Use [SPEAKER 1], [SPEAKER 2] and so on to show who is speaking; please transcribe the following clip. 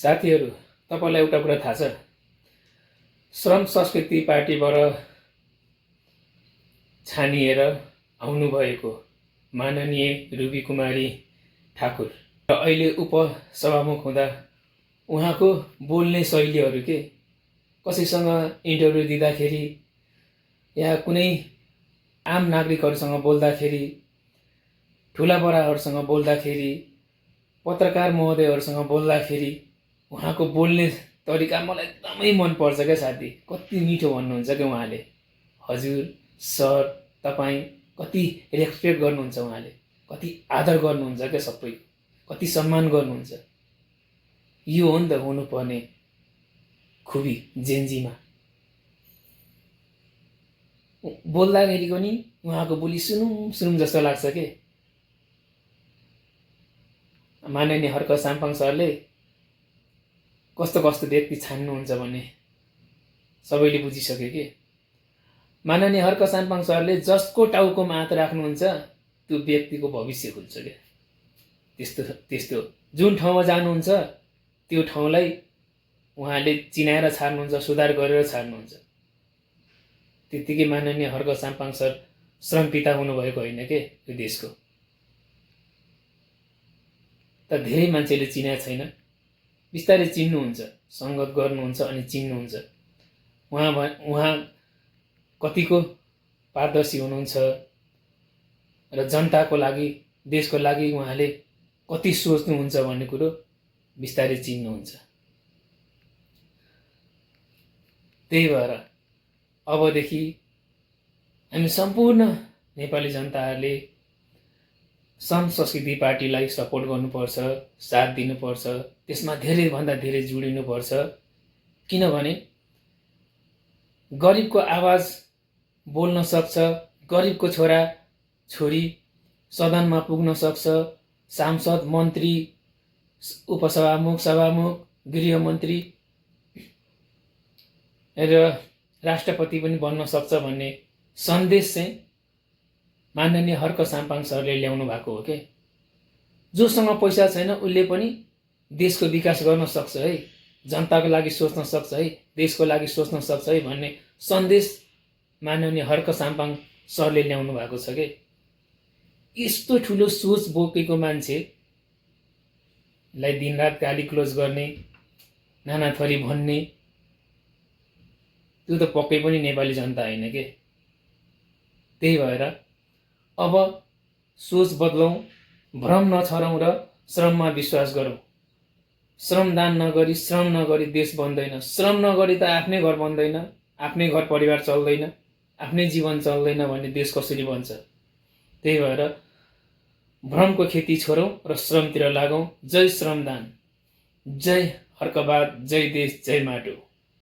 [SPEAKER 1] साथीहरू, तपाईलाई एउटा कुरा थाहा छ? श्रम संस्कृति पार्टीबाट छानिएर आउनुभएको माननीय रुबी कुमारी ठाकुर र अहिले उपसभामुख हुँदा उहाँको बोल्ने शैलीहरू के कसैसँग इन्टरभ्यू दिँदाखेरि या कुनै आम नागरिकहरूसँग बोल्दाखेरि, ठुला बडाहरूसँग बोल्दाखेरि, पत्रकार महोदयहरूसँग बोल्दाखेरि उहाँको बोल्ने तरिका मलाई एकदमै मन पर्छ क्या साथी। कति मिठो भन्नुहुन्छ क्या उहाँले। हजुर, सर, तपाईँ, कति रेस्पेक्ट गर्नुहुन्छ उहाँले, कति आदर गर्नुहुन्छ क्या सबै, कति सम्मान गर्नुहुन्छ। यो हो नि त हुनुपर्ने खुबी जेन्जीमा। बोल्दाखेरिको नि उहाँको बोली सुनुम सुनुम जस्तो लाग्छ के। माननीय हर्क साम्पाङ सरले कस्तो कस्तो व्यक्ति छान्नुहुन्छ भन्ने सबैले बुझिसक्यो के। माननीय हर्क साम्पाङ सरले जसको टाउकोमा हात राख्नुहुन्छ त्यो व्यक्तिको भविष्य खुल्छ क्या। त्यस्तो जुन ठाउँमा जानुहुन्छ त्यो ठाउँलाई उहाँले चिनाएर छाड्नुहुन्छ, सुधार गरेर छाड्नुहुन्छ। त्यतिकै माननीय हर्क साम्पाङ सर श्रम पिता हुनुभएको होइन के यो देशको। त धेरै मान्छेले चिनेको छैन, बिस्तारै चिन्नुहुन्छ, सङ्गत गर्नुहुन्छ अनि चिन्नुहुन्छ। उहाँ कतिको पारदर्शी हुनुहुन्छ र जनताको लागि, देशको लागि उहाँले कति सोच्नुहुन्छ भन्ने कुरो बिस्तारै चिन्नुहुन्छ। त्यही भएर अबदेखि हामी सम्पूर्ण नेपाली जनताहरूले श्रम संस्कृति पार्टीलाई सपोर्ट गर्नुपर्छ, साथ दिनुपर्छ, त्यसमा धेरैभन्दा धेरै जोडिनुपर्छ। किनभने गरिबको आवाज बोल्न सक्छ, गरिबको छोरा छोरी सदनमा पुग्न सक्छ, सांसद, मन्त्री, उपसभामुख, सभामुख, गृहमन्त्री र राष्ट्रपति पनि बन्न सक्छ भन्ने सन्देश चाहिँ माननीय हर्क साम्पाङ सरले ल्याउनु भएको हो के। जोसँग पैसा छैन उसले पनि देशको विकास गर्न सक्छ है, जनताको लागि सोच्न सक्छ है, देशको लागि सोच्न सक्छ है भन्ने सन्देश माननीय हर्क साम्पाङ सरले ल्याउनु भएको छ के। यस्तो ठुलो सोच बोकेको मान्छेलाई दिनरात गाली क्लोज गर्ने, नाना थरी भन्ने, त्यो त पक्कै पनि नेपाली जनता होइन के। त्यही भएर अब सोच बदलौँ, भ्रम नछरौँ र श्रममा विश्वास गरौँ। श्रमदान नगरी, श्रम नगरी देश बन्दैन। श्रम नगरी त आफ्नै घर बन्दैन, आफ्नै घर परिवार चल्दैन, आफ्नै जीवन चल्दैन भन्ने देश कसरी बन्छ। त्यही भएर भ्रमको खेती छोडौँ र श्रमतिर लागौँ। जय श्रमदान, जय हर्कवाद, जय देश, जय माटो।